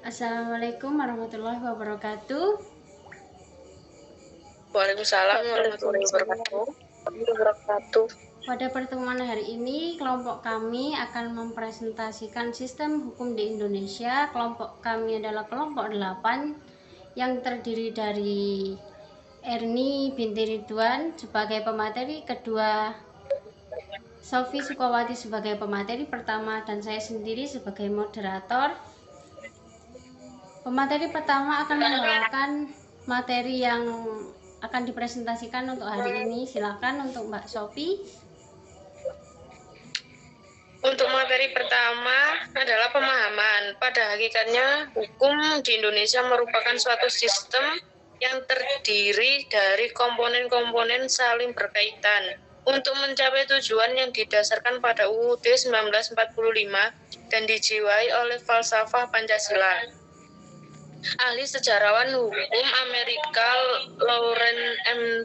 Assalamualaikum warahmatullahi wabarakatuh. Waalaikumsalam warahmatullahi wabarakatuh. Pada pertemuan hari ini, kelompok kami akan mempresentasikan sistem hukum di Indonesia. Kelompok kami adalah kelompok 8 yang terdiri dari Erni binti Ridwan sebagai pemateri kedua, Sofi Sukawati sebagai pemateri pertama, dan saya sendiri sebagai moderator. Pemateri pertama akan membawakan materi yang akan dipresentasikan untuk hari ini. Silakan untuk Mbak Sofi. Untuk materi pertama adalah pemahaman. Pada hakikatnya, hukum di Indonesia merupakan suatu sistem yang terdiri dari komponen-komponen saling berkaitan untuk mencapai tujuan yang didasarkan pada UUD 1945 dan dijiwai oleh falsafah Pancasila. Ahli sejarawan hukum Amerika Lawrence M.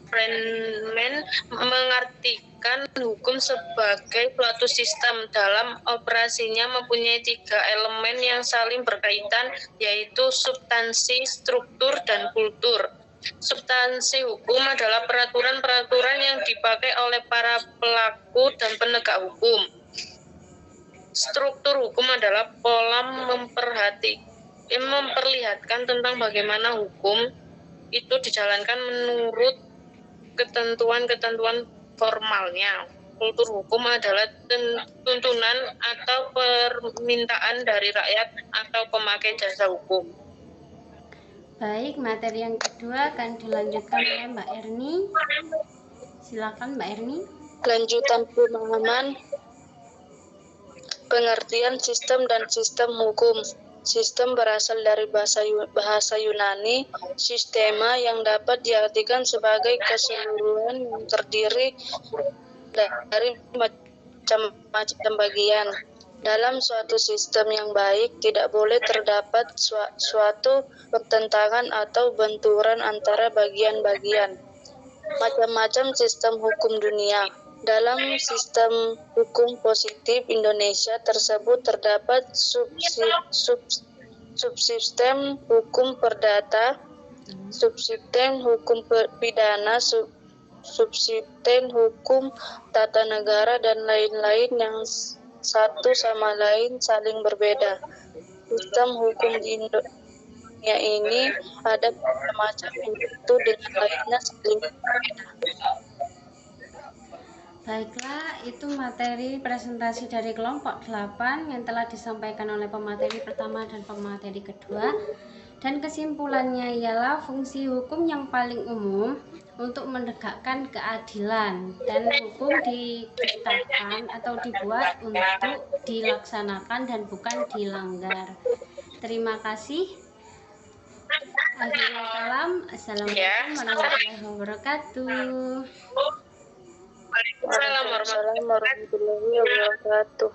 Friedman mengartikan hukum sebagai suatu sistem dalam operasinya mempunyai 3 elemen yang saling berkaitan, yaitu substansi, struktur, dan kultur. Substansi hukum adalah peraturan-peraturan yang dipakai oleh para pelaku dan penegak hukum. Struktur hukum adalah pola memperlihatkan tentang bagaimana hukum itu dijalankan menurut ketentuan-ketentuan formalnya. Kultur hukum adalah tuntunan atau permintaan dari rakyat atau pemakai jasa hukum. Baik, materi yang kedua akan dilanjutkan oleh Mbak Erni. Silakan Mbak Erni. Lanjutan pemahaman, pengertian sistem dan sistem hukum. Sistem berasal dari bahasa Yunani, sistema, yang dapat diartikan sebagai keseluruhan yang terdiri dari macam-macam bagian. Dalam suatu sistem yang baik, tidak boleh terdapat suatu pertentangan atau benturan antara bagian-bagian. Macam-macam sistem hukum dunia. Dalam sistem hukum positif Indonesia tersebut terdapat subsistem hukum perdata, subsistem hukum pidana, subsistem hukum tata negara, dan lain-lain yang satu sama lain saling berbeda. Sistem hukum di Indonesia ini ada macam itu dengan lainnya saling berbeda. Baiklah, itu materi presentasi dari kelompok 8 yang telah disampaikan oleh pemateri pertama dan pemateri kedua. Dan kesimpulannya ialah fungsi hukum yang paling umum untuk menegakkan keadilan, dan hukum diciptakan atau dibuat untuk dilaksanakan dan bukan dilanggar. Terima kasih. Akhirul kalam. Assalamualaikum warahmatullahi wabarakatuh. Waalaikumsalam Warahmatullahi wabarakatuh.